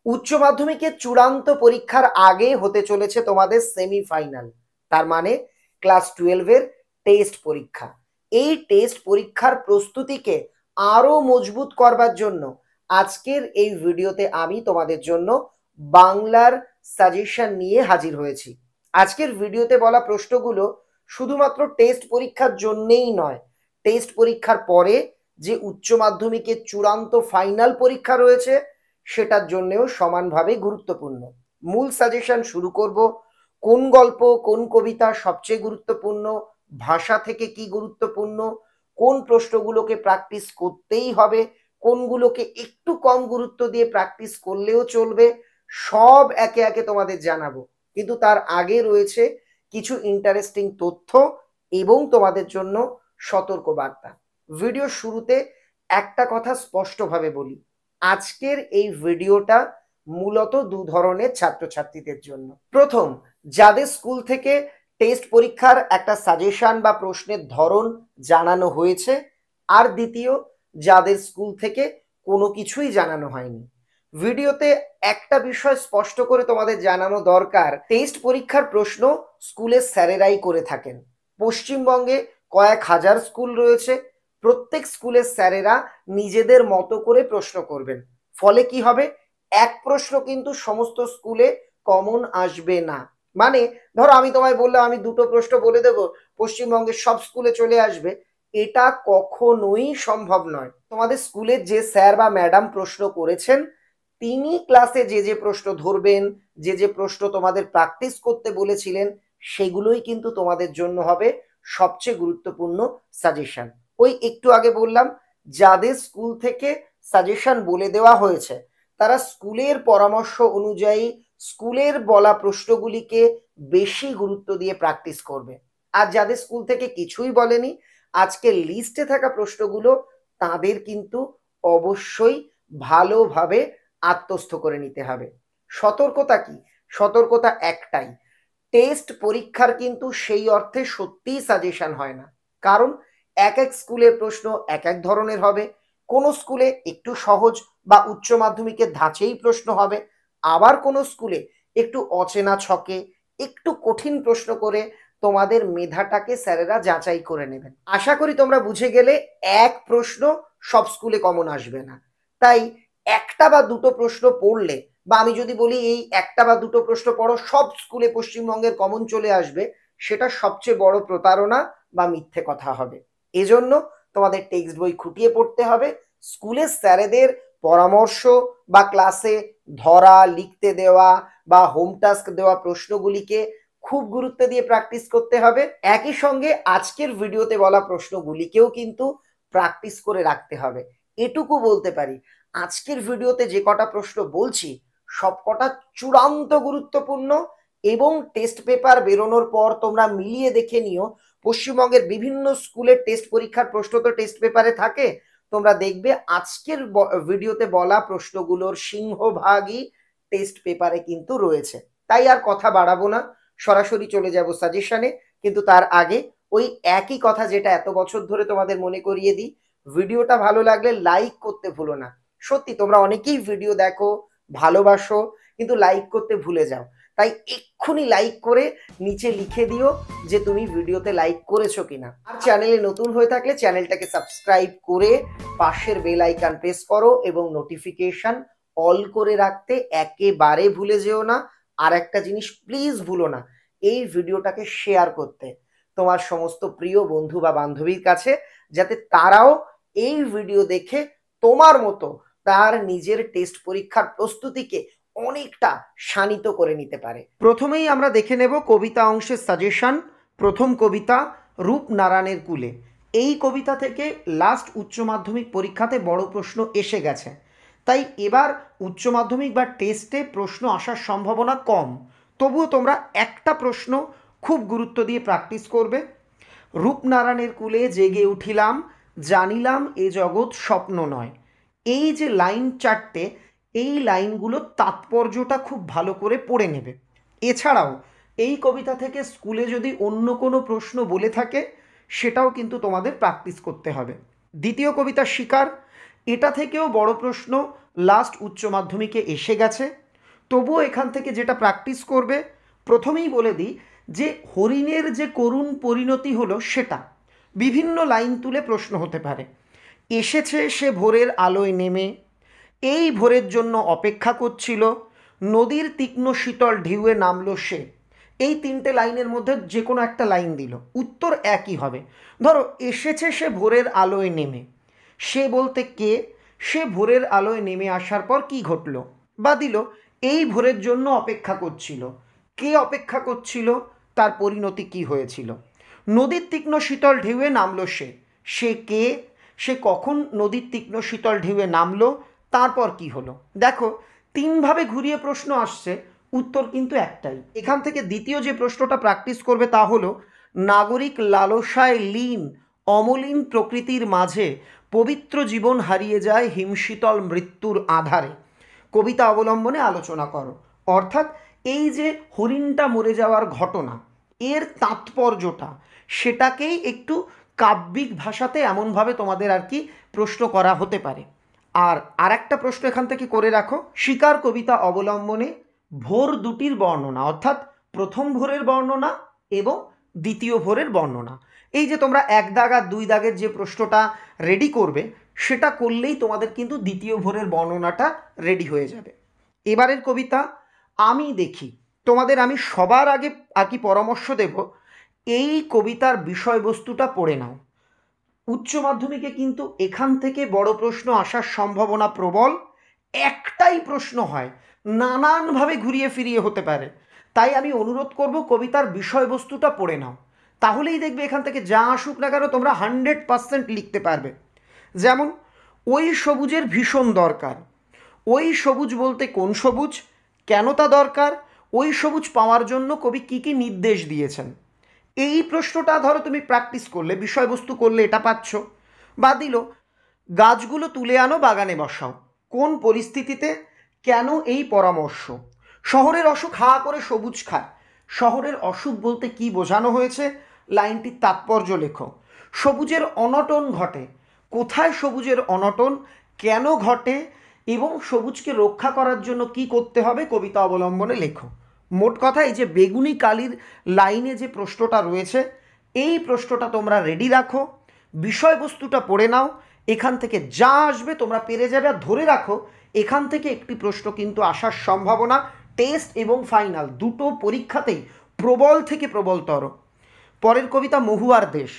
উচ্চ মাধ্যমিকের চূড়ান্ত পরীক্ষার আগে হতে চলেছে তোমাদের সেমিফাইনাল, তার মানে ক্লাস 12-এর টেস্ট পরীক্ষা। এই টেস্ট পরীক্ষার প্রস্তুতিকে আরো মজবুত করবার জন্য আজকের এই ভিডিওতে আমি তোমাদের জন্য বাংলার সাজেশন নিয়ে হাজির হয়েছি। আজকের ভিডিওতে বলা প্রশ্নগুলো শুধুমাত্র টেস্ট পরীক্ষার জন্যেই নয়, টেস্ট পরীক্ষার পরে যে উচ্চ মাধ্যমিকের চূড়ান্ত ফাইনাল পরীক্ষা রয়েছে সেটার জন্যও সমানভাবে গুরুত্বপূর্ণ। মূল সাজেশন শুরু করব। কোন গল্প কোন কবিতা সবচেয়ে গুরুত্বপূর্ণ, ভাষা থেকে কি গুরুত্বপূর্ণ, কোন প্রশ্নগুলোকে প্র্যাকটিস করতেই হবে, কোনগুলোকে একটু কম গুরুত্ব দিয়ে প্র্যাকটিস করলেও চলবে, সব একে একে তোমাদের জানাবো। কিন্তু তার আগে রয়েছে কিছু ইন্টারেস্টিং তথ্য এবং তোমাদের জন্য সতর্কবার্তা। ভিডিও শুরুতে একটা কথা স্পষ্টভাবে বলি, আজকের এই ভিডিওটা মূলত দু ধরনের ছাত্রছাত্রীদের জন্য। প্রথম, যাদের স্কুল থেকে টেস্ট পরীক্ষার একটা সাজেশন বা প্রশ্নের ধরন জানানো হয়েছে, আর দ্বিতীয়, যাদের স্কুল থেকে কোনো কিছুই জানানো হয়নি। ভিডিওতে একটা বিষয় স্পষ্ট করে তোমাদের জানানো দরকার, টেস্ট পরীক্ষার প্রশ্ন স্কুলের স্যারেরাই করে থাকেন। পশ্চিমবঙ্গে কয়েক হাজার স্কুল রয়েছে, প্রত্যেক স্কুলের স্যারেরা নিজেদের মতো করে প্রশ্ন করবেন। ফলে কি হবে, এক প্রশ্ন কিন্তু সমস্ত স্কুলে কমন আসবে না। মানে ধরো আমি তোমায় বললাম আমি দুটো প্রশ্ন বলে দেবো, পশ্চিমবঙ্গের সব স্কুলে চলে আসবে, এটা কখনোই সম্ভব নয়। তোমাদের স্কুলের যে স্যার বা ম্যাডাম প্রশ্ন করেছেন তিনি ক্লাসে যে যে প্রশ্ন ধরবেন, যে যে প্রশ্ন তোমাদের প্র্যাকটিস করতে বলেছিলেন, সেগুলোই কিন্তু তোমাদের জন্য হবে সবচেয়ে গুরুত্বপূর্ণ সাজেশন। ওই একটু আগে বললাম, যাদের স্কুল থেকে সাজেশন বলে দেওয়া হয়েছে তারা স্কুলের পরামর্শ অনুযায়ী স্কুলের বলা প্রশ্নগুলিকে বেশি গুরুত্ব দিয়ে প্র্যাকটিস করবে। আর যাদের স্কুল থেকে কিছুই বলেনি, আজকে লিস্টে থাকা প্রশ্নগুলো তাদের কিন্তু অবশ্যই ভালোভাবে আত্মস্থ করে নিতে হবে। সতর্কতা কি? সতর্কতা একটাই, টেস্ট পরীক্ষার কিন্তু সেই অর্থে সত্যিই সাজেশন হয় না। কারণ এক এক স্কুলের প্রশ্ন এক এক ধরনের হবে। কোনো স্কুলে একটু সহজ বা উচ্চ মাধ্যমিকের ধাঁচেই প্রশ্ন হবে, আবার কোনো স্কুলে একটু অচেনা ছকে একটু কঠিন প্রশ্ন করে তোমাদের মেধাটাকে স্যারেরা যাচাই করে নেবেন। আশা করি তোমরা বুঝে গেলে এক প্রশ্ন সব স্কুলে কমন আসবে না। তাই একটা বা দুটো প্রশ্ন পড়লে, বা আমি যদি বলি এই একটা বা দুটো প্রশ্ন পড়ো সব স্কুলে পশ্চিমবঙ্গের কমন চলে আসবে, সেটা সবচেয়ে বড় প্রতারণা বা মিথ্যে কথা হবে। এজন্য তোমাদের টেক্সট বই খুঁটিয়ে পড়তে হবে, স্কুলের স্যারেদের পরামর্শ বা ক্লাসে ধরা লিখতে দেওয়া বা হোম টাস্ক দেওয়া প্রশ্নগুলিকে খুব গুরুত্ব দিয়ে প্র্যাকটিস করতে হবে। একই সঙ্গে আজকের ভিডিওতে বলা প্রশ্নগুলিকেও কিন্তু প্র্যাকটিস করে রাখতে হবে। এটুকু বলতে পারি, আজকের ভিডিওতে যে কটা প্রশ্ন বলছি সবকটা চূড়ান্ত গুরুত্বপূর্ণ, এবং টেস্ট পেপার বেরোনোর পর তোমরা মিলিয়ে দেখে নিও, পশ্চিমবঙ্গের বিভিন্ন স্কুলের টেস্ট পরীক্ষার প্রশ্ন তো টেস্ট পেপারে থাকে, তোমরা দেখবে আজকের ভিডিওতে বলা প্রশ্নগুলোর সিংহভাগই টেস্ট পেপারে কিন্তু রয়েছে। তাই আর কথা বাড়াবো না, সরাসরি চলে যাব সাজেশনে। কিন্তু তার আগে ওই একই কথা যেটা এত বছর ধরে তোমাদের মনে করিয়ে দিই, ভিডিওটা ভালো লাগলে লাইক করতে ভুলো না। সত্যি তোমরা অনেকেই ভিডিও দেখো, ভালোবাসো, কিন্তু লাইক করতে ভুলে যাও। তাই এক্ষুনি লাইক করে নিচে লিখে দিও যে তুমি ভিডিওতে লাইক করেছো কিনা। আর চ্যানেলে নতুন হয়ে থাকলে চ্যানেলটাকে সাবস্ক্রাইব করে পাশের বেল আইকন প্রেস করো এবং নোটিফিকেশন অল করে রাখতে একেবারে ভুলে যেও না। আর একটা জিনিস প্লিজ ভুলো না, এই ভিডিওটাকে শেয়ার করতে তোমার সমস্ত প্রিয় বন্ধু বা বান্ধবীর কাছে, যাতে তারাও এই ভিডিও দেখে তোমার মতো তার নিজের টেস্ট পরীক্ষার প্রস্তুতিকে অনেকটা শানিত করে নিতে পারে। প্রথমেই আমরা দেখে নেব কবিতা অংশের সাজেশন। প্রথম কবিতা রূপনারায়ণের কুলে। এই কবিতা থেকে লাস্ট উচ্চ মাধ্যমিক পরীক্ষাতে বড় প্রশ্ন এসে গেছে, তাই এবার উচ্চ মাধ্যমিক বা টেস্টে প্রশ্ন আসার সম্ভাবনা কম। তবুও তোমরা একটা প্রশ্ন খুব গুরুত্ব দিয়ে প্র্যাকটিস করবে। রূপনারায়ণের কুলে জেগে উঠিলাম, জানিলাম এ জগৎ স্বপ্ন নয়। এই যে লাইন চারটে, এই লাইনগুলোর তাৎপর্যটা খুব ভালো করে পড়ে নেবে। এছাড়াও এই কবিতা থেকে স্কুলে যদি অন্য কোনো প্রশ্ন বলে থাকে সেটাও কিন্তু তোমাদের প্র্যাকটিস করতে হবে। দ্বিতীয় কবিতা শিকার, এটা থেকেও বড় প্রশ্ন লাস্ট উচ্চ মাধ্যমিকে এসে গেছে, তবুও এখান থেকে যেটা প্র্যাকটিস করবে, প্রথমেই বলে দিই যে হরিণের যে করুণ পরিণতি হলো সেটা বিভিন্ন লাইন তুলে প্রশ্ন হতে পারে। এসেছে সে ভোরের আলোয় নেমে, এই ভোরের জন্য অপেক্ষা করছিল, নদীর তীক্ষ্ণ শীতল ঢেউয়ে নামলো সে। এই তিনটে লাইনের মধ্যে যে কোনো একটা লাইন দিল, উত্তর একই হবে। ধরো এসেছে সে ভোরের আলোয় নেমে, সে বলতে কে, সে ভোরের আলোয় নেমে আসার পর কি ঘটলো, বা দিল এই ভোরের জন্য অপেক্ষা করছিল, কে অপেক্ষা করছিল, তার পরিণতি কি হয়েছিল। নদীর তীক্ষ্ণ শীতল ঢেউয়ে নামলো সে, সে কে, সে কখন নদীর তীক্ষ্ণ শীতল ঢেউয়ে নামলো, তারপর কি হলো। দেখো তিনভাবে ঘুরিয়ে প্রশ্ন আসছে, উত্তর কিন্তু একটাই। এখান থেকে দ্বিতীয় যে প্রশ্নটা প্র্যাকটিস করবে তা হলো, নাগরিক লালসায় লীন অমলিন প্রকৃতির মাঝে পবিত্র জীবন হারিয়ে যায় হিমশীতল মৃত্যুর আধারে, কবিতা অবলম্বনে আলোচনা করো। অর্থাৎ এই যে হরিণটা মরে যাওয়ার ঘটনা, এর তাৎপর্যটা সেটাকেই একটু কাব্যিক ভাষাতে এমনভাবে তোমাদের আর কি প্রশ্ন করা হতে পারে। আর একটা প্রশ্ন এখান থেকে করে রাখো, শিকার কবিতা অবলম্বনে ভোর দুটির বর্ণনা, অর্থাৎ প্রথম ভোরের বর্ণনা এবং দ্বিতীয় ভোরের বর্ণনা। এই যে তোমরা এক দাগ আর দুই দাগের যে প্রশ্নটা রেডি করবে, সেটা করলেই তোমাদের কিন্তু দ্বিতীয় ভোরের বর্ণনাটা রেডি হয়ে যাবে। এবারের কবিতা আমি দেখি, তোমাদের আমি সবার আগে আর কি পরামর্শ দেব, এই কবিতার বিষয়বস্তুটা পড়ে নাও। উচ্চ মাধ্যমিকে কিন্তু এখান থেকে বড় প্রশ্ন আসার সম্ভাবনা প্রবল। একটাই প্রশ্ন হয়, নানানভাবে ঘুরিয়ে ফিরিয়ে হতে পারে, তাই আমি অনুরোধ করব কবিতার বিষয়বস্তুটা পড়ে নাও, তাহলেই দেখবে এখান থেকে যা আসুক না কেন তোমরা 100% লিখতে পারবে। যেমন ওই সবুজের ভীষণ দরকার, ওই সবুজ বলতে কোন সবুজ, কেন তা দরকার, ওই সবুজ পাওয়ার জন্য কবি কী কী নির্দেশ দিয়েছেন। এই প্রশ্নটা ধরো তুমি প্র্যাকটিস করলে, বিষয়বস্তু করলে এটা পাচ্ছ। বা দিল গাছগুলো তুলে আনো বাগানে বসাও, কোন পরিস্থিতিতে, কেন এই পরামর্শ, শহরের অসুখ হা করে সবুজ খায়, শহরের অসুখ বলতে কি বোঝানো হয়েছে, লাইনটির তাৎপর্য লেখো। সবুজের অনটন ঘটে, কোথায় সবুজের অনটন, কেন ঘটে, এবং সবুজকে রক্ষা করার জন্য কি করতে হবে, কবিতা অবলম্বনে লেখো। মোট কথা এই যে বেগুনি কালির লাইনে যে প্রশ্নটা রয়েছে, এই প্রশ্নটা তোমরা রেডি রাখো, বিষয়বস্তুটা পড়ে নাও, এখান থেকে যা আসবে তোমরা পেরে যাবে। আর ধরে রাখো এখান থেকে একটি প্রশ্ন কিন্তু আসার সম্ভাবনা টেস্ট এবং ফাইনাল দুটো পরীক্ষাতেই প্রবল থেকে প্রবলতর। পরের কবিতা মহুয়ার দেশ।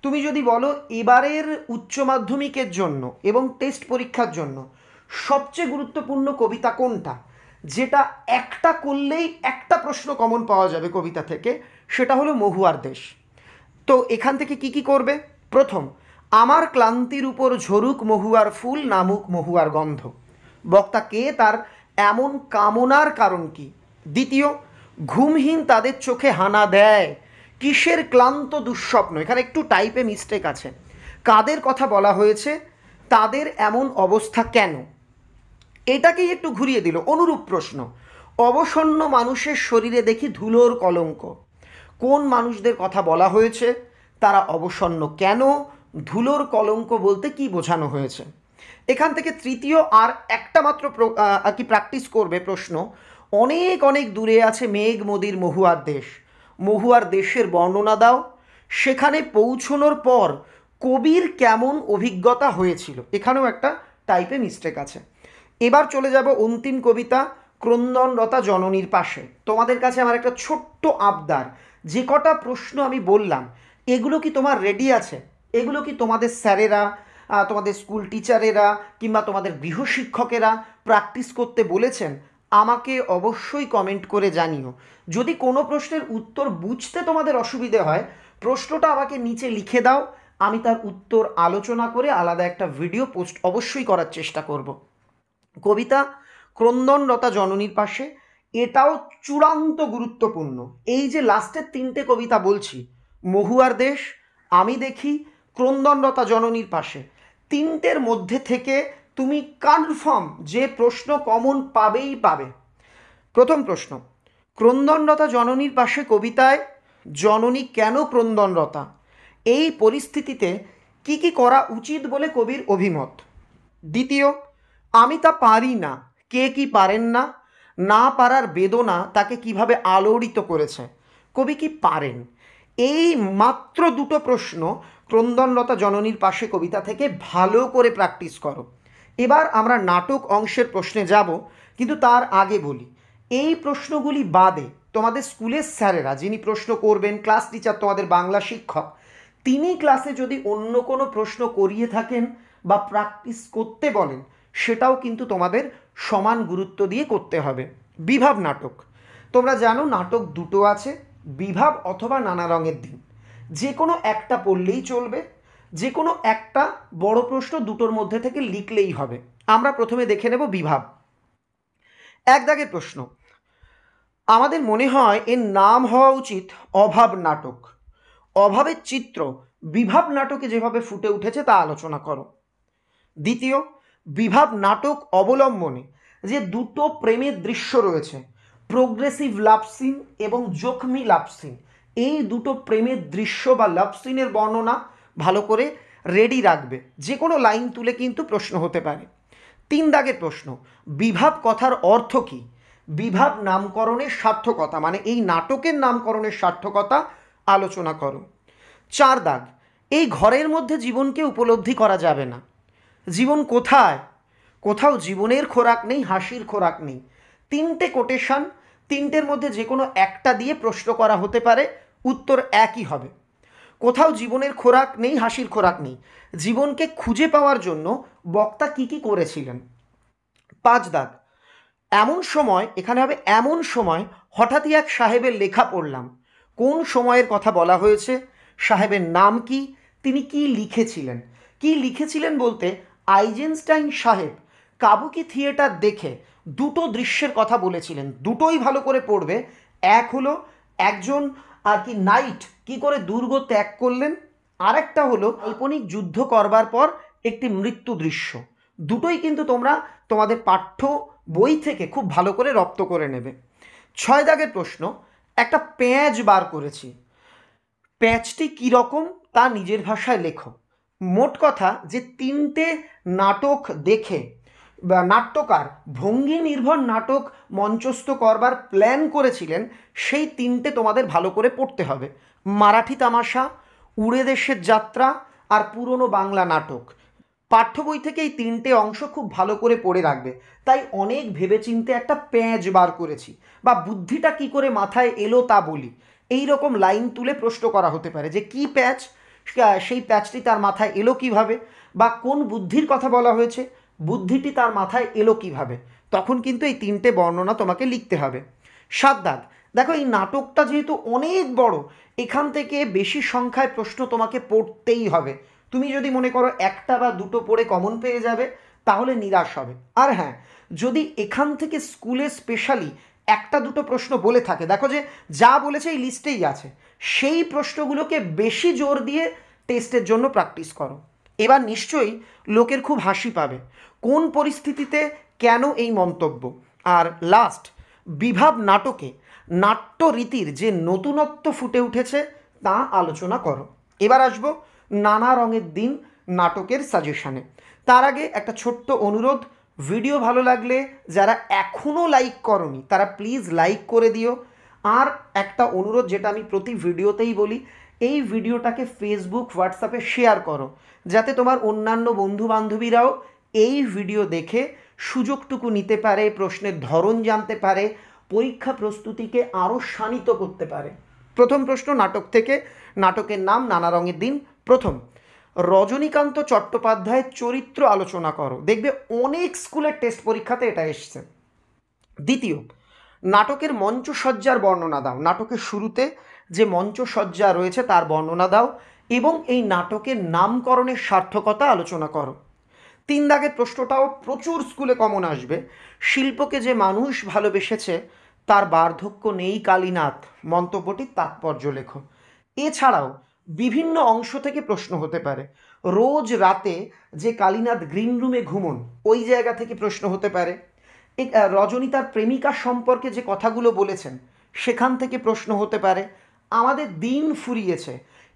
তুমি যদি বলো এবারের উচ্চ মাধ্যমিকের জন্য এবং টেস্ট পরীক্ষার জন্য সবচেয়ে গুরুত্বপূর্ণ কবিতা কোনটা, যেটা একটা করলেই একটা প্রশ্ন কমন পাওয়া যাবে কবিতা থেকে, সেটা হলো মহুয়ার দেশ। তো এখান থেকে কি কি করবে, প্রথম, আমার ক্লান্তির উপর ঝরুক মহুয়ার ফুল, নামুক মহুয়ার গন্ধ, বক্তা কে, তার এমন কামনার কারণ কি। দ্বিতীয়, ঘুমহীন তাদের চোখে হানা দেয়, কিসের ক্লান্ত দুঃস্বপ্ন, এখানে একটু টাইপে মিস্টেক আছে, কাদের কথা বলা হয়েছে, তাদের এমন অবস্থা কেন, এটাকেই একটু ঘুরিয়ে দিল। অনুরূপ প্রশ্ন, অবসন্ন মানুষের শরীরে দেখি ধুলোর কলঙ্ক, কোন মানুষদের কথা বলা হয়েছে, তারা অবসন্ন কেন, ধুলোর কলঙ্ক বলতে কি বোঝানো হয়েছে। এখান থেকে তৃতীয় আর একটা মাত্র আর কি প্র্যাকটিস করবে প্রশ্ন, অনেক অনেক দূরে আছে মেঘ মোদির মহুয়ার দেশ, মহুয়ার দেশের বর্ণনা দাও, সেখানে পৌঁছনোর পর কবির কেমন অভিজ্ঞতা হয়েছিল, এখানেও একটা টাইপে মিস্টেক আছে। এবার চলে যাব অন্তিম কবিতা ক্রন্দনরতা জননীর পাশে। তোমাদের কাছে আমার একটা ছোট্ট আবদার, যে কটা প্রশ্ন আমি বললাম এগুলো কি তোমার রেডি আছে, এগুলো কি তোমাদের স্যারেরা, তোমাদের স্কুল টিচারেরা কিংবা তোমাদের গৃহশিক্ষকেরা প্র্যাকটিস করতে বলেছেন, আমাকে অবশ্যই কমেন্ট করে জানিও। যদি কোনো প্রশ্নের উত্তর বুঝতে তোমাদের অসুবিধে হয়, প্রশ্নটা আমাকে নিচে লিখে দাও, আমি তার উত্তর আলোচনা করে আলাদা একটা ভিডিও পোস্ট অবশ্যই করার চেষ্টা করব। কবিতা ক্রন্দনরতা জননীর পাশে, এটাও চূড়ান্ত গুরুত্বপূর্ণ। এই যে লাস্টের তিনটে কবিতা বলছি, মহুয়ার দেশ, আমি দেখি, ক্রন্দনরতা জননীর পাশে, তিনটের মধ্যে থেকে তুমি কনফার্ম যে প্রশ্ন কমন পাবেই পাবে। প্রথম প্রশ্ন, ক্রন্দনরতা জননীর পাশে কবিতায় জননী কেন ক্রন্দনরতা, এই পরিস্থিতিতে কি কি করা উচিত বলে কবির অভিমত। দ্বিতীয়, আমি তা পারি না, কে কি পারেন না, না পারার বেদনা তাকে কিভাবে আলোড়িত করেছে, কবি কি পারেন। এই মাত্র দুটো প্রশ্ন ক্রন্দনলতা জননীর পাশে কবিতা থেকে ভালো করে প্র্যাকটিস করো। এবার আমরা নাটক অংশের প্রশ্নে যাব, কিন্তু তার আগে বলি এই প্রশ্নগুলি বাদে তোমাদের স্কুলের স্যারেরা যিনি প্রশ্ন করবেন, ক্লাস টিচার তোমাদের বাংলা শিক্ষক, তিনি ক্লাসে যদি অন্য কোনো প্রশ্ন করিয়ে থাকেন বা প্র্যাকটিস করতে বলেন, সেটাও কিন্তু তোমাদের সমান গুরুত্ব দিয়ে করতে হবে। বিভাব নাটক, তোমরা জানো নাটক দুটো আছে, বিভাব অথবা নানা রঙের দিন। যে কোনো একটা পড়লেই চলবে, যে কোনো একটা বড় প্রশ্ন দুটোর মধ্যে থেকে লিখলেই হবে। আমরা প্রথমে দেখে নেব বিভাব। এক দাগের প্রশ্ন, আমাদের মনে হয় এর নাম হওয়া উচিত অভাব নাটক। অভাবের চিত্র বিভাব নাটকে যেভাবে ফুটে উঠেছে তা আলোচনা করো। দ্বিতীয়, বিভাব নাটক অবলম্বনে যে দুটো প্রেমের দৃশ্য রয়েছে, প্রোগ্রেসিভ লাভ সিন এবং জখমি লাভ সিন, এই দুটো প্রেমের দৃশ্য বা লাভ সিনের বর্ণনা ভালো করে রেডি রাখবে, যে কোনো লাইন তুলে কিন্তু প্রশ্ন হতে পারে। তিন দাগের প্রশ্ন, বিভাব কথার অর্থ কী, বিভাব নামকরণের সার্থকতা, মানে এই নাটকের নামকরণের সার্থকতা আলোচনা করো। চার দাগ, এই ঘরের মধ্যে জীবনকে উপলব্ধি করা যাবে না। জীবন কোথায়? কোথাও জীবনের খোরাক নেই, হাসির খোরাক নেই। তিনটে কোটেশন, তিনটের মধ্যে যে কোনো একটা দিয়ে প্রশ্ন করা হতে পারে, উত্তর একই হবে। কোথাও জীবনের খোরাক নেই, হাসির খোরাক নেই, জীবনকে খুঁজে পাওয়ার জন্য বক্তা কি কি করেছিলেন। পাঁচ দাগ, এমন সময়, এখানে হবে এমন সময় হঠাৎই এক সাহেবের লেখা পড়লাম। কোন সময়ের কথা বলা হয়েছে, সাহেবের নাম কি, তিনি কি লিখেছিলেন। কি লিখেছিলেন বলতে আইজেনস্টাইন সাহেব কাবুকি থিয়েটার দেখে দুটো দৃশ্যের কথা বলেছিলেন, দুটোই ভালো করে পড়বে। এক হলো একজন আর কি নাইট কি করে দুর্গ ত্যাগ করলেন, আর একটা হলো কাল্পনিক যুদ্ধ করবার পর একটি মৃত্যু দৃশ্য। দুটোই কিন্তু তোমরা তোমাদের পাঠ্য বই থেকে খুব ভালো করে রপ্ত করে নেবে। ছয় দাগের প্রশ্ন, একটা প্যাঁচ বার করেছি, প্যাঁচটি কীরকম তা নিজের ভাষায় লেখো। মোট কথা যে তিনটে নাটক দেখে বা নাট্যকার ভঙ্গি নির্ভর নাটক মঞ্চস্থ করবার প্ল্যান করেছিলেন, সেই তিনটে তোমাদের ভালো করে পড়তে হবে। মারাঠি তামাশা, উড়ে দেশের যাত্রা আর পুরনো বাংলা নাটক। পাঠ্য বই থেকে এই তিনটে অংশ খুব ভালো করে পড়ে রাখবে। তাই অনেক ভেবেচিন্তে একটা প্যাঁচ বার করেছি, বা বুদ্ধিটা কি করে মাথায় এলো তা বলি, এই রকম লাইন তুলে প্রশ্ন করা হতে পারে যে কি প্যাচ, সেই প্যাচটি তার মাথায় এলো কিভাবে, বা কোন বুদ্ধির কথা বলা হয়েছে, বুদ্ধিটি তার মাথায় এলো কিভাবে। তখন কিন্তু এই তিনটে বর্ণনা তোমাকে লিখতে হবে। সাত দাগ, দেখো এই নাটকটা যেহেতু অনেক বড়, এখান থেকে বেশি সংখ্যায় প্রশ্ন তোমাকে পড়তেই হবে। তুমি যদি মনে করো একটা বা দুটো পড়ে কমন পেয়ে যাবে, তাহলে নিরাশ হবে। আর হ্যাঁ, যদি এখান থেকে স্কুলে স্পেশালি একটা দুটো প্রশ্ন বলে থাকে, দেখো যে যা বলেছে এই লিস্টেই আছে, সেই প্রশ্নগুলোকে বেশি জোর দিয়ে টেস্টের জন্য প্র্যাকটিস করো। এবার নিশ্চয়ই লোকের খুব হাসি পাবে, কোন পরিস্থিতিতে কেন এই মন্তব্য। আর লাস্ট, বিভাব নাটকে নাট্য রীতির যে নতুনত্ব ফুটে উঠেছে তা আলোচনা করো। এবার আসবো নানা রঙের দিন নাটকের সাজেশানে। তার আগে একটা ছোট্ট অনুরোধ, ভিডিও ভালো লাগলে যারা এখনও লাইক করনি তারা প্লিজ লাইক করে দিও। আর একটা অনুরোধ, যেটা আমি প্রতি ভিডিওতেই বলি, এই ভিডিওটাকে ফেসবুক, হোয়াটসঅ্যাপে শেয়ার করো, যাতে তোমার অন্যান্য বন্ধু বান্ধবীরাও এই ভিডিও দেখে সুযোগটুকু নিতে পারে, প্রশ্নের ধরন জানতে পারে, পরীক্ষা প্রস্তুতিকে আরও শানিত করতে পারে। প্রথম প্রশ্ন নাটক থেকে, নাটকের নাম নানা রঙের দিন। প্রথম, রজনীকান্ত চট্টোপাধ্যায়ের চরিত্র আলোচনা করো। দেখবে অনেক স্কুলের টেস্ট পরীক্ষাতে এটা এসছে। দ্বিতীয়, নাটকের মঞ্চসজ্জার বর্ণনা দাও। নাটকের শুরুতে যে মঞ্চসজ্জা রয়েছে তার বর্ণনা দাও এবং এই নাটকের নামকরণের সার্থকতা আলোচনা করো। তিন দাগের প্রশ্নটাও প্রচুর স্কুলে কমন আসবে, শিল্পকে যে মানুষ ভালোবেসেছে তার বার্ধক্য নেই কালীনাথ, মন্তব্যটির তাৎপর্য লেখো। এছাড়াও বিভিন্ন অংশ থেকে প্রশ্ন হতে পারে, রোজ রাতে যে কালীনাথ গ্রিন রুমে ঘুমন, ওই জায়গা থেকে প্রশ্ন হতে পারে। রজনী তার প্রেমিকা সম্পর্কে যে কথাগুলো বলেছেন সেখান থেকে প্রশ্ন হতে পারে। আমাদের দিন ফুরিয়েছে,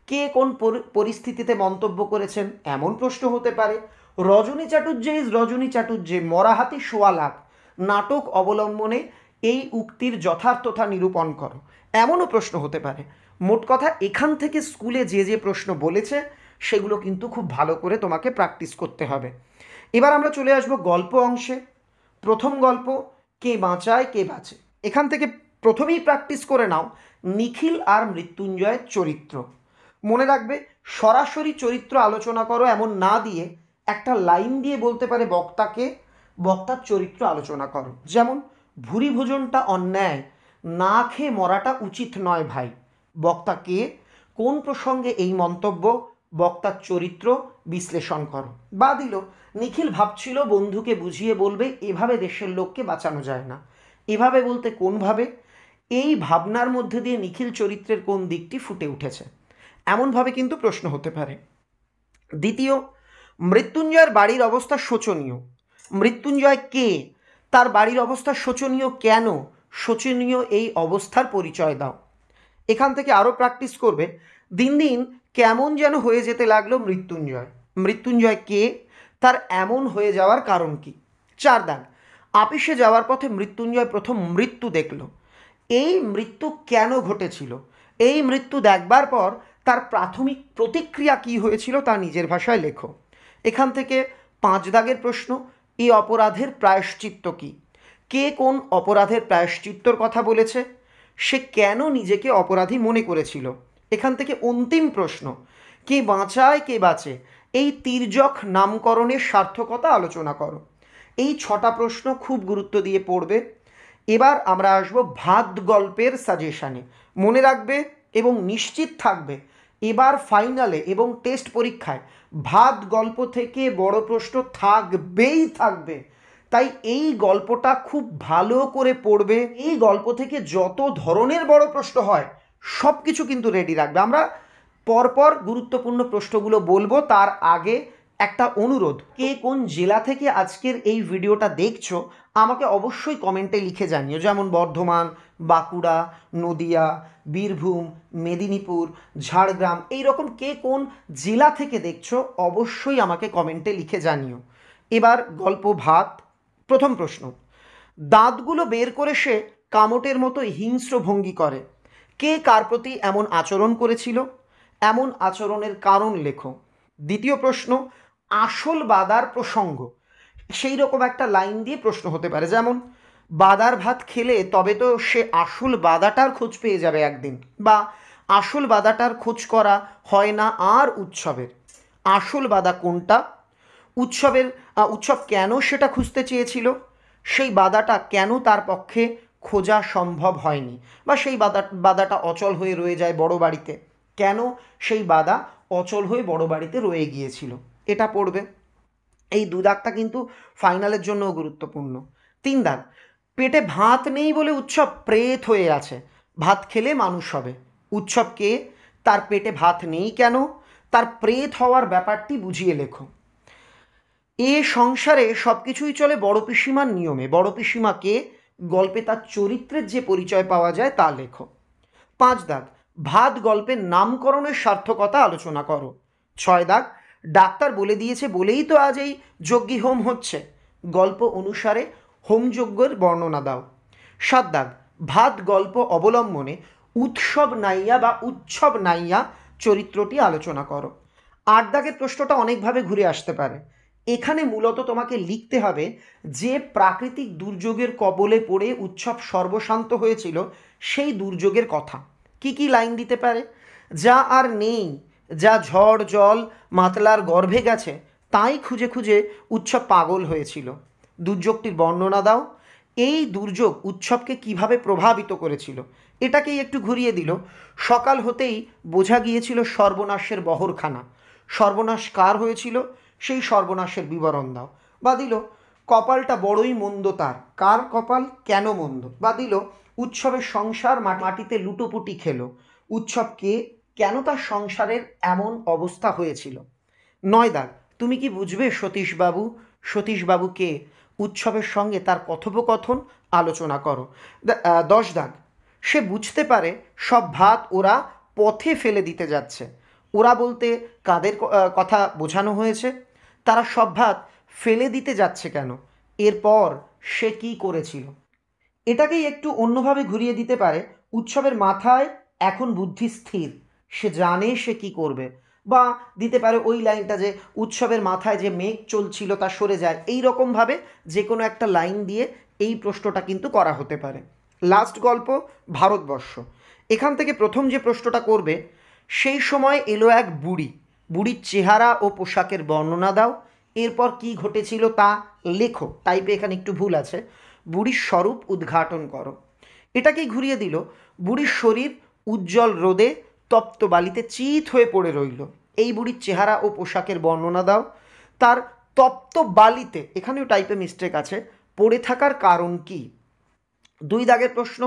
কে কোন পরিস্থিতিতে মন্তব্য করেছেন, এমন প্রশ্ন হতে পারে। রজনী চাটুর্যে ইজ রজনী চাটুর্যে, মরাহাতি সোয়া লাখ নাটক অবলম্বনে এই উক্তির যথার্থতা নিরূপণ করো, এমনও প্রশ্ন হতে পারে। মোট কথা এখান থেকে স্কুলে যে যে প্রশ্ন বলেছে সেগুলো কিন্তু খুব ভালো করে তোমাকে প্র্যাকটিস করতে হবে। এবার আমরা চলে আসবো গল্প অংশে। প্রথম গল্প, কে বাঁচায় কে বাঁচে। এখান থেকে প্রথমেই প্র্যাকটিস করে নাও নিখিল আর মৃত্যুঞ্জয়ের চরিত্র। মনে রাখবে সরাসরি চরিত্র আলোচনা করো এমন না দিয়ে একটা লাইন দিয়ে বলতে পারে বক্তাকে, বক্তার চরিত্র আলোচনা করো। যেমন ভুরি ভোজনটা অন্যায়, না খেয়ে মরাটা উচিত নয় ভাই। বক্তা কে, কোন প্রসঙ্গে এই মন্তব্য, বক্তার চরিত্র বিশ্লেষণ করো। বা দিল নিখিল ভাবছিল বন্ধুকে বুঝিয়ে বলবে এভাবে দেশের লোককে বাঁচানো যায় না। এভাবে বলতে কোনভাবে, এই ভাবনার মধ্যে দিয়ে নিখিল চরিত্রের কোন দিকটি ফুটে উঠেছে, এমনভাবে কিন্তু প্রশ্ন হতে পারে। দ্বিতীয়, মৃত্যুঞ্জয়ের বাড়ির অবস্থা শোচনীয়। মৃত্যুঞ্জয় কে, তার বাড়ির অবস্থা শোচনীয় কেন, শোচনীয় এই অবস্থার পরিচয় দাও। এখান থেকে আরও প্র্যাকটিস করবে। দিন দিন কেমন যেন হয়ে যেতে লাগলো মৃত্যুঞ্জয়। মৃত্যুঞ্জয় কে, তার এমন হয়ে যাওয়ার কারণ কি। 4 দাগ, আপিসে যাওয়ার পথে মৃত্যুঞ্জয় প্রথম মৃত্যু দেখল। এই মৃত্যু কেন ঘটেছিল, এই মৃত্যু দেখবার পর তার প্রাথমিক প্রতিক্রিয়া কি হয়েছিল তা নিজের ভাষায় লেখো। এখান থেকে 5 দাগের প্রশ্ন, এই অপরাধের প্রায়শ্চিত্ত কি। কে কোন অপরাধের প্রায়শ্চিত্তর কথা বলেছে, সে কেন নিজেকে অপরাধী মনে করেছিল। এখান থেকে অন্তিম প্রশ্ন, কে বাঁচায় কে বাঁচে, এই তির্যক নামকরণের সার্থকতা আলোচনা করো। এই 6টা প্রশ্ন খুব গুরুত্ব দিয়ে পড়বে। এবার আমরা আসবো ভাত গল্পের সাজেশানে। মনে রাখবে এবং নিশ্চিত থাকবে এবার ফাইনালে এবং টেস্ট পরীক্ষায় ভাত গল্প থেকে বড় প্রশ্ন থাকবেই থাকবে। তাই এই গল্পটা খুব ভালো করে পড়বে। এই গল্প থেকে যত ধরনের বড় প্রশ্ন হয় সব কিছু কিন্তু রেডি রাখবে। আমরা পরপর গুরুত্বপূর্ণ প্রশ্নগুলো বলবো, তার আগে একটা অনুরোধ, কে কোন জেলা থেকে আজকের এই ভিডিওটা দেখছো আমাকে অবশ্যই কমেন্টে লিখে জানিও। যেমন বর্ধমান, বাঁকুড়া, নদিয়া, বীরভূম, মেদিনীপুর, ঝাড়গ্রাম, এইরকম কে কোন জেলা থেকে দেখছো অবশ্যই আমাকে কমেন্টে লিখে জানিও। এবার গল্প ভাত। প্রথম প্রশ্ন, দাঁতগুলো বের করে সে কামটের মতো হিংস্র ভঙ্গি করে। কে কার প্রতি এমন আচরণ করেছিল, এমন আচরণের কারণ লেখো। দ্বিতীয় প্রশ্ন, আসল বাদার প্রসঙ্গ। সেই রকম একটা লাইন দিয়ে প্রশ্ন হতে পারে, যেমন বাদার ভাত খেলে তবে তো সে আসল বাদাটার খোঁজ পেয়ে যাবে একদিন, বা আসল বাদাটার খোঁজ করা হয় না আর উৎসবের। আসল বাদা কোনটা, উৎসব কেন সেটা খুঁজতে চেয়েছিল, সেই বাদাটা কেন তার পক্ষে খোঁজা সম্ভব হয়নি, বা সেই বাদাটা অচল হয়ে রয়ে যায় বড় বাড়িতে, কেন সেই বাদা অচল হয়ে বড় বাড়িতে রয়ে গিয়েছিল, এটা পড়বে। এই 2 দাগটা কিন্তু ফাইনালের জন্যও গুরুত্বপূর্ণ। 3 দাগ, পেটে ভাত নেই বলে উৎসব প্রেত হয়ে আছে, ভাত খেলে মানুষ হবে। উৎসব কে, তার পেটে ভাত নেই কেন, তার প্রেত হওয়ার ব্যাপারটি বুঝিয়ে লেখো। এ সংসারে সব কিছুই চলে বড় পিসিমার নিয়মে। বড় পিসিমা কে, গল্পে তার চরিত্রের যে পরিচয় পাওয়া যায় তা লেখো। 5 দাগ, ভাত গল্পের নামকরণের সার্থকতা আলোচনা করো। 6 দাগ, ডাক্তার বলে দিয়েছে বলেই তো আজ এই যজ্ঞী হোম হচ্ছে, গল্প অনুসারে হোমযজ্ঞের বর্ণনা দাও। 7 দাগ, ভাত গল্প অবলম্বনে উৎসব নাইয়া বা উৎসব নাইয়া চরিত্রটি আলোচনা করো। 8 দাগের প্রশ্নটা অনেকভাবে ঘুরে আসতে পারে। এখানে মূলত তোমাকে লিখতে হবে যে প্রাকৃতিক দুর্যোগের কবলে পড়ে উৎসব সর্বশান্ত হয়েছিল সেই দুর্যোগের কথা। কি কি লাইন দিতে পারে, যা আর নেই, যা ঝড় জল মাতলার গর্ভে গেছে তাই খুঁজে খুঁজে উৎসব পাগল হয়েছিল। দুর্যোগটির বর্ণনা দাও। এই দুর্যোগ উৎসবকে কিভাবে প্রভাবিত করেছিল, এটাকেই একটু ঘুরিয়ে দিল। সকাল হতেই বোঝা গিয়েছিল সর্বনাশের বহরখানা। সর্বনাশ কার হয়েছিল, সেই সর্বনাশের বিবরণ দাও। বা দিল কপালটা বড়ই মন্দ তার, কার কপাল, কেন মন্দ। বা দিল উৎসবের সংসার মাটিতে লুটোপুটি খেলো, উৎসব কে, কেন তার সংসারের এমন অবস্থা হয়েছিল। 9 দাগ, তুমি কি বুঝবে সতীশবাবু, সতীশবাবু কে, উৎসবের সঙ্গে তার কথোপকথন আলোচনা করো। 10 দাগ, সে বুঝতে পারে সব ভাত ওরা পথে ফেলে দিতে যাচ্ছে। ওরা বলতে কাদের কথা বোঝানো হয়েছে, তারা সব ভাত ফেলে দিতে যাচ্ছে কেন, এরপর সে কি করেছিল। এটাকেই একটু অন্যভাবে ঘুরিয়ে দিতে পারে, উৎসবের মাথায় এখন বুদ্ধি স্থির, সে জানে সে কি করবে। বা দিতে পারে ওই লাইনটা যে উৎসবের মাথায় যে মেঘ চলছিল তা সরে যায়, এই রকমভাবে যে কোনো একটা লাইন দিয়ে এই প্রশ্নটা কিন্তু করা হতে পারে। লাস্ট গল্প ভারতবর্ষ। এখান থেকে প্রথম যে প্রশ্নটা করবে, সেই সময় এলো এক বুড়ি, বুড়ির চেহারা ও পোশাকের বর্ণনা দাও, এরপর কি ঘটেছিল তা লেখো। টাইপে এখানে একটু ভুল আছে, বুড়ির স্বরূপ উদ্ঘাটন করো। এটাকেই ঘুরিয়ে দিল, বুড়ির শরীর উজ্জ্বল রোদে তপ্ত বালিতে চিত হয়ে পড়ে রইল, এই বুড়ির চেহারা ও পোশাকের বর্ণনা দাও। তার তপ্ত বালিতে, এখানেও টাইপে মিস্টেক আছে, পড়ে থাকার কারণ কি। 2 দাগের প্রশ্ন,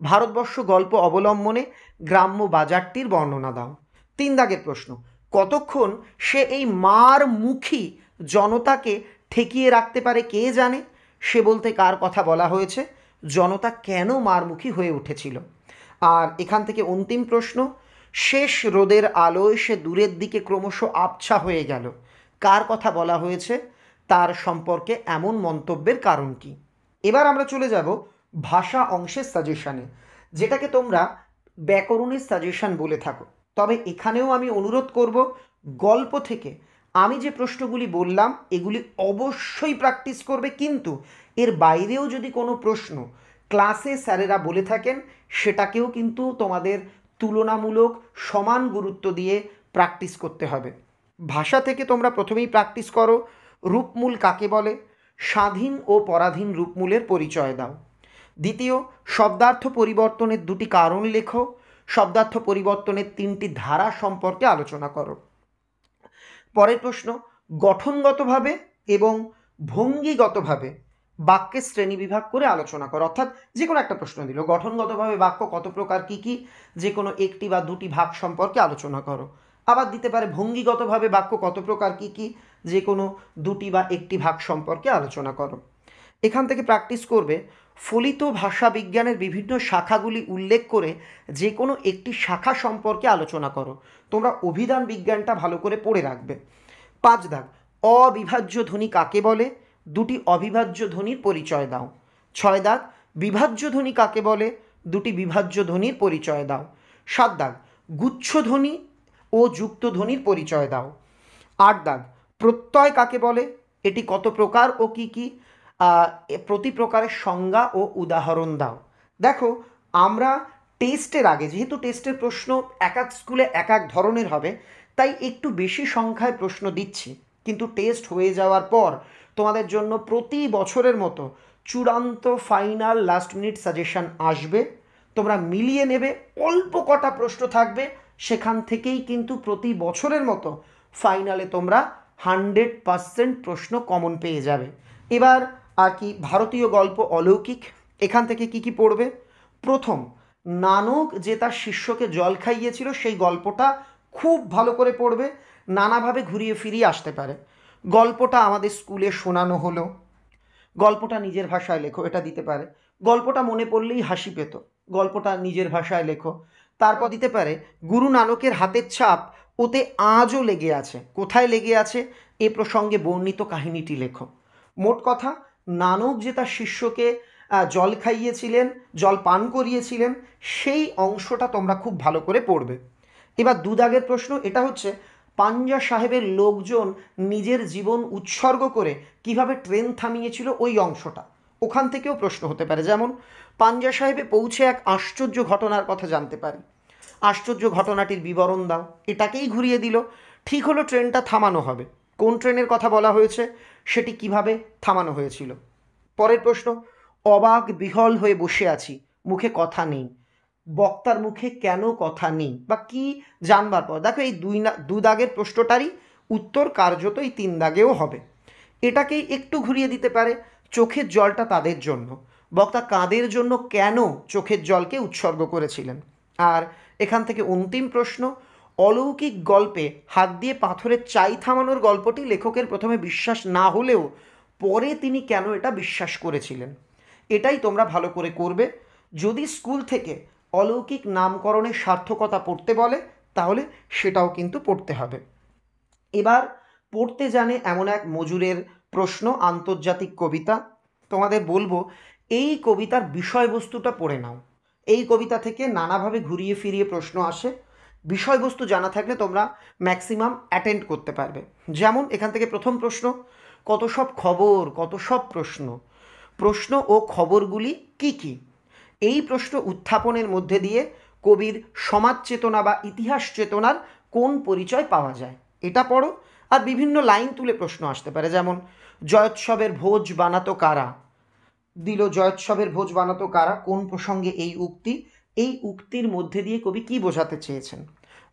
ভারতবর্ষ গল্প অবলম্বনে গ্রাম্য বাজারটির বর্ণনা দাও। 3 দাগের প্রশ্ন, কতক্ষণ সে এই মার মুখী জনতাকে ঠেকিয়ে রাখতে পারে কে জানে, সে বলতে কার কথা বলা হয়েছে, জনতা কেন মারমুখী হয়ে উঠেছিল। আর এখান থেকে অন্তিম প্রশ্ন, শেষ রোদের আলোয় সে দূরের দিকে ক্রমশ আবছা হয়ে গেল, কার কথা বলা হয়েছে, তার সম্পর্কে এমন মন্তব্যের কারণ কি। এবার আমরা চলে যাব ভাষা অংশের সাজেশানে, যেটাকে তোমরা ব্যাকরণের সাজেশান বলে থাকো। তবে এখানেও আমি অনুরোধ করব, গল্প থেকে আমি যে প্রশ্নগুলি বললাম এগুলি অবশ্যই প্র্যাকটিস করবে, কিন্তু এর বাইরেও যদি কোনো প্রশ্ন ক্লাসে স্যারেরা বলে থাকেন সেটাকেও কিন্তু তোমাদের তুলনামূলক সমান গুরুত্ব দিয়ে প্র্যাকটিস করতে হবে। ভাষা থেকে তোমরা প্রথমেই প্র্যাকটিস করো, রূপমূল কাকে বলে, স্বাধীন ও পরাধীন রূপমূলের পরিচয় দাও। দ্বিতীয়, শব্দার্থ পরিবর্তনের 2টি কারণ লেখো, শব্দার্থ পরিবর্তনের 3টি ধারা সম্পর্কে আলোচনা করো। পরের প্রশ্ন, গঠনগতভাবে এবং ভঙ্গিগতভাবে বাক্যের শ্রেণীবিভাগ করে আলোচনা করো। অর্থাৎ যে কোনো একটা প্রশ্ন দিল, গঠনগতভাবে বাক্য কত প্রকার, কী কী, যে কোনো একটি বা 2টি ভাগ সম্পর্কে আলোচনা করো। আবার দিতে পারে ভঙ্গিগতভাবে বাক্য কত প্রকার, কী কী, যে কোনো 2টি বা 1টি ভাগ সম্পর্কে আলোচনা করো। এখান থেকে প্র্যাকটিস করবে, ফলিত ভাষা বিজ্ঞানের বিভিন্ন শাখাগুলি উল্লেখ করে যে কোনো একটি শাখা সম্পর্কে আলোচনা করো। তোমরা অভিধান বিজ্ঞানটা ভালো করে পড়ে রাখবে। 5 দাগ, অবিভাজ্য ধ্বনি কাকে বলে, 2টি অবিভাজ্য ধ্বনির পরিচয় দাও। 6 দাগ, বিভাজ্য ধ্বনি কাকে বলে, 2টি বিভাজ্য ধ্বনির পরিচয় দাও। 7 দাগ, গুচ্ছ ধ্বনি ও যুক্ত ধ্বনির পরিচয় দাও। 8 দাগ, প্রত্যয় কাকে বলে, এটি কত প্রকার ও কী কী, প্রতি প্রকারের সংজ্ঞা ও উদাহরণ দাও। দেখো, আমরা টেস্টের আগে, যেহেতু টেস্টের প্রশ্ন এক এক স্কুলে এক এক ধরনের হবে, তাই একটু বেশি সংখ্যায় প্রশ্ন দিচ্ছি, কিন্তু টেস্ট হয়ে যাওয়ার পর তোমাদের জন্য প্রতি বছরের মতো চূড়ান্ত ফাইনাল লাস্ট মিনিট সাজেশন আসবে, তোমরা মিলিয়ে নেবে, অল্প কটা প্রশ্ন থাকবে, সেখান থেকেই কিন্তু প্রতি বছরের মতো ফাইনালে তোমরা 100% প্রশ্ন কমন পেয়ে যাবে। এবার আর কি, ভারতীয় গল্প অলৌকিক, এখান থেকে কি কি পড়বে। প্রথম, নানক যে তার শিষ্যকে জল খাইয়েছিল সেই গল্পটা খুব ভালো করে পড়বে, নানাভাবে ঘুরিয়ে ফিরিয়ে আসতে পারে। গল্পটা আমাদের স্কুলে শোনানো হলো, গল্পটা নিজের ভাষায় লেখো, এটা দিতে পারে। গল্পটা মনে পড়লেই হাসি পেত, গল্পটা নিজের ভাষায় লেখো। তারপর দিতে পারে, গুরু নানকের হাতের ছাপ ওতে আজও লেগে আছে, কোথায় লেগে আছে, এ প্রসঙ্গে বর্ণিত কাহিনীটি লেখো। মোট কথা, নানক যে তার শিষ্যকে জল খাইয়েছিলেন, জল পান করিয়েছিলেন, সেই অংশটা তোমরা খুব ভালো করে পড়বে। এবার 2 দাগের প্রশ্ন, এটা হচ্ছে পাঞ্জা সাহেবের লোকজন নিজের জীবন উৎসর্গ করে কিভাবে ট্রেন থামিয়েছিল, ওই অংশটা, ওখান থেকেও প্রশ্ন হতে পারে। যেমন পাঞ্জা সাহেবে পৌঁছে এক আশ্চর্য ঘটনার কথা জানতে পারি, আশ্চর্য ঘটনাটির বিবরণ দাও। এটাকেই ঘুরিয়ে দিল, ঠিক হলো ট্রেনটা থামানো হবে, কোন ট্রেনের কথা বলা হয়েছে, সেটি কিভাবে থামানো হয়েছিল। পরের প্রশ্ন, অবাক বিহল হয়ে বসে আছি, মুখে কথা নেই, বক্তার মুখে কেন কথা নেই বা কি জানবার পর। দেখো, এই 2 দাগের প্রশ্নটারই উত্তর কার্যত এই 3 দাগেও হবে। এটাকেই একটু ঘুরিয়ে দিতে পারে, চোখের জলটা তাদের জন্য, বক্তা কাদের জন্য কেন চোখের জলকে উৎসর্গ করেছিলেন। আর এখান থেকে অন্তিম প্রশ্ন, অলৌকিক গল্পে হাত দিয়ে পাথরের চাই থামানোর গল্পটি লেখকের প্রথমে বিশ্বাস না হলেও পরে তিনি কেন এটা বিশ্বাস করেছিলেন। এটাই তোমরা ভালো করে করবে। যদি স্কুল থেকে অলৌকিক নামকরণের সার্থকতা পড়তে বলে তাহলে সেটাও কিন্তু পড়তে হবে। এবার পড়তে জানে এমন এক মজুরের প্রশ্ন, আন্তর্জাতিক কবিতা। তোমাদের বলবো এই কবিতার বিষয়বস্তুটা পড়ে নাও। এই কবিতা থেকে নানাভাবে ঘুরিয়ে ফিরিয়ে প্রশ্ন আসে। বিষয়বস্তু জানা থাকলে তোমরা ম্যাক্সিমাম অ্যাটেন্ড করতে পারবে। যেমন এখান থেকে প্রথম প্রশ্ন, কত সব খবর, কত সব প্রশ্ন, প্রশ্ন ও খবরগুলি কি কি? এই প্রশ্ন উত্থাপনের মধ্যে দিয়ে কবির সমাজ চেতনা বা ইতিহাস চেতনার কোন পরিচয় পাওয়া যায়, এটা পড়ো। আর বিভিন্ন লাইন তুলে প্রশ্ন আসতে পারে, যেমন জয়োৎসবের ভোজ বানাতো কারা, দিল জয়োৎসবের ভোজ বানাতো কারা, কোন প্রসঙ্গে এই উক্তি, এই উক্তির মধ্যে দিয়ে কবি কি বোঝাতে চেয়েছেন?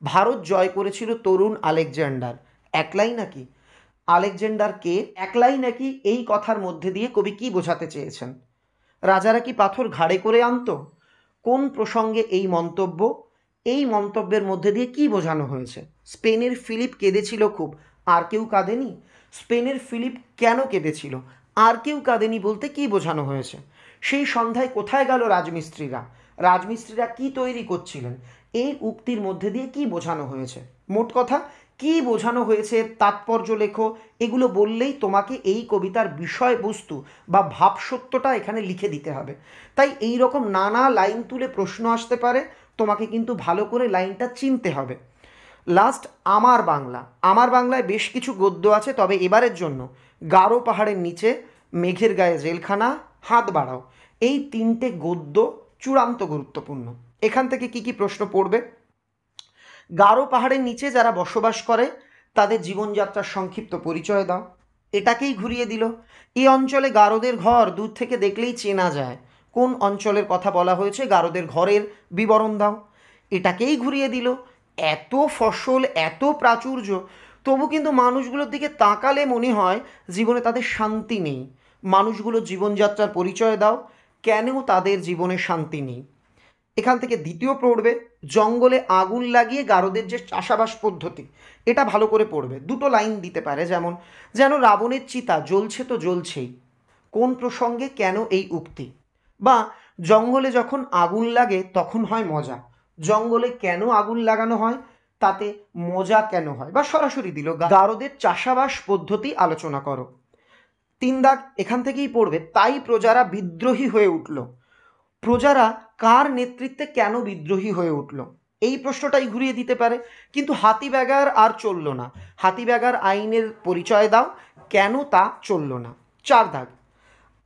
ভারত জয় করেছিল তরুণ আলেকজান্ডার, একলাই নাকি? আলেকজান্ডার কে, একলাই নাকি? এই কথার মধ্যে দিয়ে কবি কি বোঝাতে চেয়েছেন? রাজারা কি পাথর ঘাড়ে করে আনতো, কোন প্রসঙ্গে এই মন্তব্য, এই মন্তব্যের মধ্যে দিয়ে কি বোঝানো হয়েছে? স্পেনের ফিলিপ কেঁদেছিল খুব, আর কেউ কাঁদেনি, স্পেনের ফিলিপ কেন কেঁদেছিল, আর কেউ কাঁদেনি বলতে কি বোঝানো হয়েছে? সেই সন্ধ্যায় কোথায় গেল রাজমিস্ত্রিরা, রাজমিস্ত্রিরা কি তৈরি করছিলেন, এই উক্তির মধ্যে দিয়ে কি বোঝানো হয়েছে? মোট কথা কি বোঝানো হয়েছে, তাৎপর্য লেখো। এগুলো বললেই তোমাকে এই কবিতার বিষয়বস্তু বা ভাবসত্যটা এখানে লিখে দিতে হবে। তাই এই রকম নানা লাইন তুলে প্রশ্ন আসতে পারে, তোমাকে কিন্তু ভালো করে লাইনটা চিনতে হবে। লাস্ট আমার বাংলা, আমার বাংলায় বেশ কিছু গদ্য আছে, তবে এবারের জন্য গারো পাহাড়ের নিচে, মেঘের গায়ে জেলখানা, হাত বাড়াও, এই তিনটে গদ্য চূড়ান্ত গুরুত্বপূর্ণ। এখান থেকে কি কি প্রশ্ন পড়বে? গারো পাহাড়ের নিচে যারা বসবাস করে তাদের জীবনযাত্রার সংক্ষিপ্ত পরিচয় দাও, এটাকেই ঘুরিয়ে দিল। এই অঞ্চলে গারোদের ঘর দূর থেকে দেখলেই চেনা যায়, কোন অঞ্চলের কথা বলা হয়েছে, গারোদের ঘরের বিবরণ দাও, এটাকেই ঘুরিয়ে দিল। এত ফসল, এত প্রাচুর্য, তবু কিন্তু মানুষগুলোর দিকে তাকালে মনে হয় জীবনে তাদের শান্তি নেই। মানুষগুলোর জীবনযাত্রার পরিচয় দাও, কেন তাদের জীবনে শান্তি নেই। এখান থেকে দ্বিতীয় পড়বে, জঙ্গলে আগুন লাগিয়ে গারোদের যে চাষাবাস পদ্ধতি, এটা ভালো করে পড়বে। দুটো লাইন দিতে পারে, যেমন যেন রাবণের চিতা জ্বলছে তো জ্বলছেই, কোন প্রসঙ্গে কেন এই উক্তি? বা জঙ্গলে যখন আগুন লাগে তখন হয় মজা, জঙ্গলে কেন আগুন লাগানো হয়, তাতে মজা কেন হয়? বা সরাসরি দিল গারোদের চাষাবাস পদ্ধতি আলোচনা করো। তিন দাগ এখান থেকেই পড়বে, তাই প্রজারা বিদ্রোহী হয়ে উঠল, প্রজারা কার নেতৃত্বে কেন বিদ্রোহী হয়ে উঠল, এই প্রশ্নটাই ঘুরিয়ে দিতে পারে। কিন্তু হাতি ব্যাগার আর চলল না, হাতি ব্যাগার আইনের পরিচয় দাও, কেন তা চলল না। চার দাগ,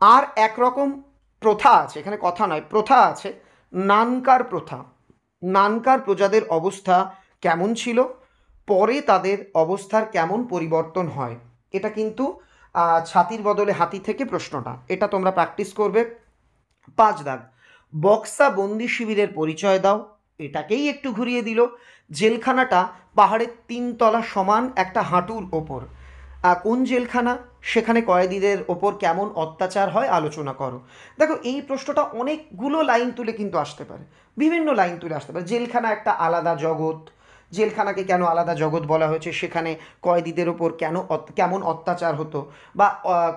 আর একরকম প্রথা আছে, এখানে কথা নয় প্রথা আছে, নানকার প্রথা, নানকার প্রজাদের অবস্থা কেমন ছিল, পরে তাদের অবস্থার কেমন পরিবর্তন হয়। এটা কিন্তু ছাতির বদলে হাতি থেকে প্রশ্নটা, এটা তোমরা প্র্যাকটিস করবে। পাঁচ দাগ, বক্সা বন্দি শিবিরের পরিচয় দাও, এটাকেই একটু ঘুরিয়ে দিল। জেলখানাটা পাহাড়ের 3 তলা সমান একটা হাঁটুর ওপর, কোন জেলখানা, সেখানে কয়েদিদের ওপর কেমন অত্যাচার হয় আলোচনা করো। দেখো এই প্রশ্নটা অনেকগুলো লাইন তুলে কিন্তু আসতে পারে, বিভিন্ন লাইন তুলে আসতে পারে। জেলখানা একটা আলাদা জগৎ, জেলখানাকে কেন আলাদা জগৎ বলা হয়েছে, সেখানে কয়েদিদের ওপর কেমন অত্যাচার হতো, বা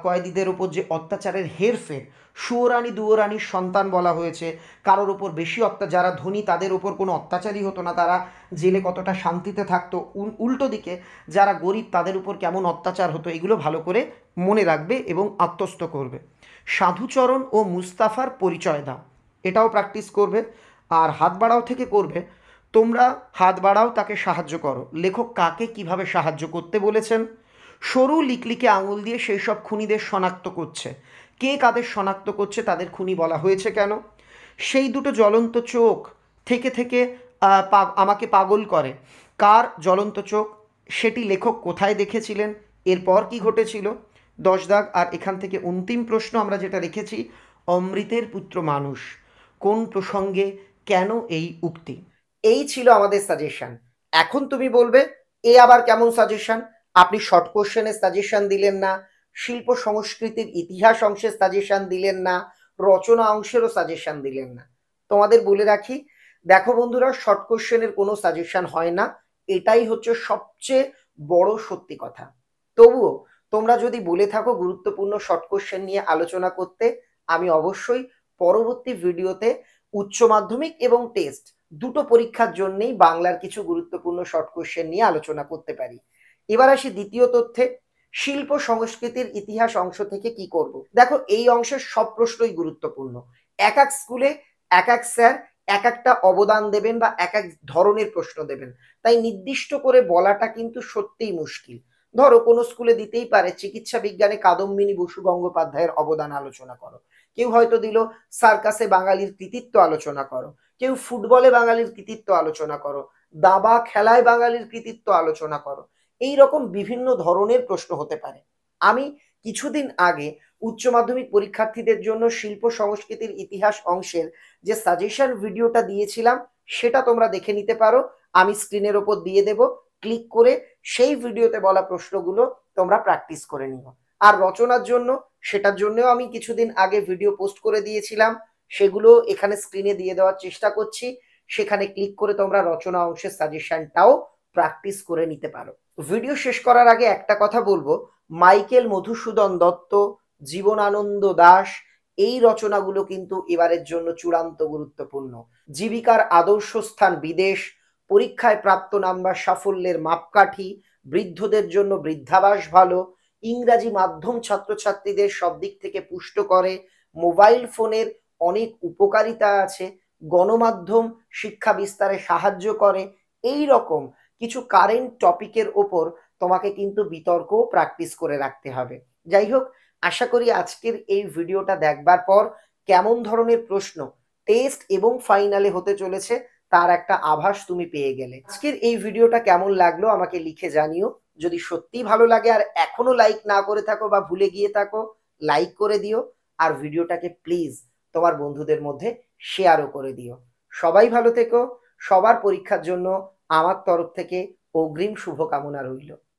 কয়েদিদের ওপর যে অত্যাচারের হেরফের, সুয়োরানী দুয়োরানীর সন্তান বলা হয়েছে, কারোর ওপর বেশি যারা ধনী তাদের ওপর কোনো অত্যাচারই হতো না, তারা জেলে কতটা শান্তিতে থাকতো, উল্টো দিকে যারা গরিব তাদের উপর কেমন অত্যাচার হতো, এগুলো ভালো করে মনে রাখবে এবং আত্মস্থ করবে। সাধুচরণ ও মুস্তাফার পরিচয় দাও, এটাও প্র্যাকটিস করবে। আর হাত বাড়াও থেকে করবে, তোমরা হাত বাড়াও তাকে সাহায্য করো, লেখক কাকে কিভাবে সাহায্য করতে বলেছেন। সরু লিকলিকে আঙুল দিয়ে সেই সব খুনিদের শনাক্ত করছে, কে কাদের শনাক্ত করছে, তাদের খুনি বলা হয়েছে কেন। সেই দুটো জ্বলন্ত চোখ থেকে থেকে আমাকে পাগল করে, কার জ্বলন্ত চোখ, সেটি লেখক কোথায় দেখেছিলেন, এরপর কি ঘটেছিল। 10 দাগ। আর এখান থেকে অন্তিম প্রশ্ন আমরা যেটা রেখেছি, অমৃতের পুত্র মানুষ, কোন প্রসঙ্গে কেন এই উক্তি। এই ছিল আমাদের সাজেশন। এখন তুমি বলবে এ আবার কেমন সাজেশন, আপনি শর্ট কোশ্চেনের সাজেশন দিলেন না, শিল্প সংস্কৃতির ইতিহাস অংশের সাজেশন দিলেন না, রচনা অংশেরও সাজেশন দিলেন না। তোমাদের বলে রাখি, দেখো বন্ধুরা, শর্ট কোশ্চেনের কোনো সাজেশন হয় না, এটাই হচ্ছে সবচেয়ে বড় সত্যি কথা। তবুও তোমরা যদি বলে থাকো গুরুত্বপূর্ণ শর্ট কোশ্চেন নিয়ে আলোচনা করতে, আমি অবশ্যই পরবর্তী ভিডিওতে উচ্চ মাধ্যমিক এবং টেস্ট দুটো পরীক্ষার জন্যই বাংলার কিছু গুরুত্বপূর্ণ শর্ট কোশ্চেন নিয়ে আলোচনা করতে পারি। এবার আসি দ্বিতীয় তথ্যে, শিল্প সংস্কৃতির ইতিহাস অংশ থেকে কি করব। দেখো, এই অংশের সব প্রশ্নই গুরুত্বপূর্ণ। এক এক স্কুলে এক এক স্যার এক একটা অবদান দেবেন বা এক এক ধরনের প্রশ্ন দেবেন, তাই নির্দিষ্ট করে বলাটা কিন্তু সত্যিই মুশকিল। ধরো কোনো স্কুলে দিতেই পারে চিকিৎসা বিজ্ঞানে কাদম্বিনী বসু গঙ্গোপাধ্যায়ের অবদান আলোচনা করো, কেউ হয়তো দিল সার্কাসে বাঙালির কৃতিত্ব আলোচনা করো, কেউ ফুটবলে বাঙালির কৃতিত্ব আলোচনা করো, দাবা খেলায় বাঙালির কৃতিত্ব আলোচনা করো। এই রকম বিভিন্ন ধরনের প্রশ্ন হতে পারে। আমি কিছুদিন আগে উচ্চ মাধ্যমিক পরীক্ষার্থীদের জন্য শিল্প সংস্কৃতির ইতিহাস অংশের যে সাজেশন ভিডিওটা দিয়েছিলাম সেটা তোমরা দেখে নিতে পারো, আমি স্ক্রিনের ওপর দিয়ে দেব, ক্লিক করে সেই ভিডিওতে বলা প্রশ্নগুলো তোমরা প্র্যাকটিস করে নিও। আর রচনার জন্য, সেটার জন্যও আমি কিছুদিন আগে ভিডিও পোস্ট করে দিয়েছিলাম, সেগুলো এখানে স্ক্রিনে দিয়ে দেওয়ার চেষ্টা করছি, সেখানে ক্লিক করে তোমরা রচনা অংশের সাজেশনটাও প্র্যাকটিস করে নিতে পারো। ভিডিও শেষ করার আগে একটা কথা বলবো, মাইকেল মধুসূদন দত্ত, জীবনানন্দ দাশ, এই রচনাগুলো কিন্তু এবারের জন্য চূড়ান্ত গুরুত্বপূর্ণ। জীবিকার আদর্শ স্থান বিদেশ, পরীক্ষায় প্রাপ্ত নাম্বার সাফল্যের মাপকাঠি, বৃদ্ধদের জন্য বৃদ্ধাবাস ভালো, ইংরাজি মাধ্যম ছাত্রছাত্রীদের সব দিক থেকে পুষ্ট করে, মোবাইল ফোনের অনেক উপকারিতা আছে, গণমাধ্যম শিক্ষা বিস্তারে সাহায্য করে, এই রকম কিছু কারেন্ট টপিকের ওপর তোমাকে কিন্তু বিতর্ক প্র্যাকটিস করে রাখতে হবে। যাই হোক, আশা করি আজকের এই ভিডিওটা দেখবার পর কেমন ধরনের প্রশ্ন টেস্ট এবং ফাইনালে হতে চলেছে তার একটা আভাস তুমি পেয়ে গেলে। আজকের এই ভিডিওটা কেমন লাগলো আমাকে লিখে জানিও। যদি সত্যি ভালো লাগে আর এখনো লাইক না করে থাকো বা ভুলে গিয়ে থাকো, লাইক করে দিও। আর ভিডিওটাকে প্লিজ তোমার বন্ধুদের মধ্যে শেয়ারও করে দিও। সবাই ভালো থেকো, সবার পরীক্ষার জন্য আমার তরফ থেকে অগ্রিম শুভকামনা রইল।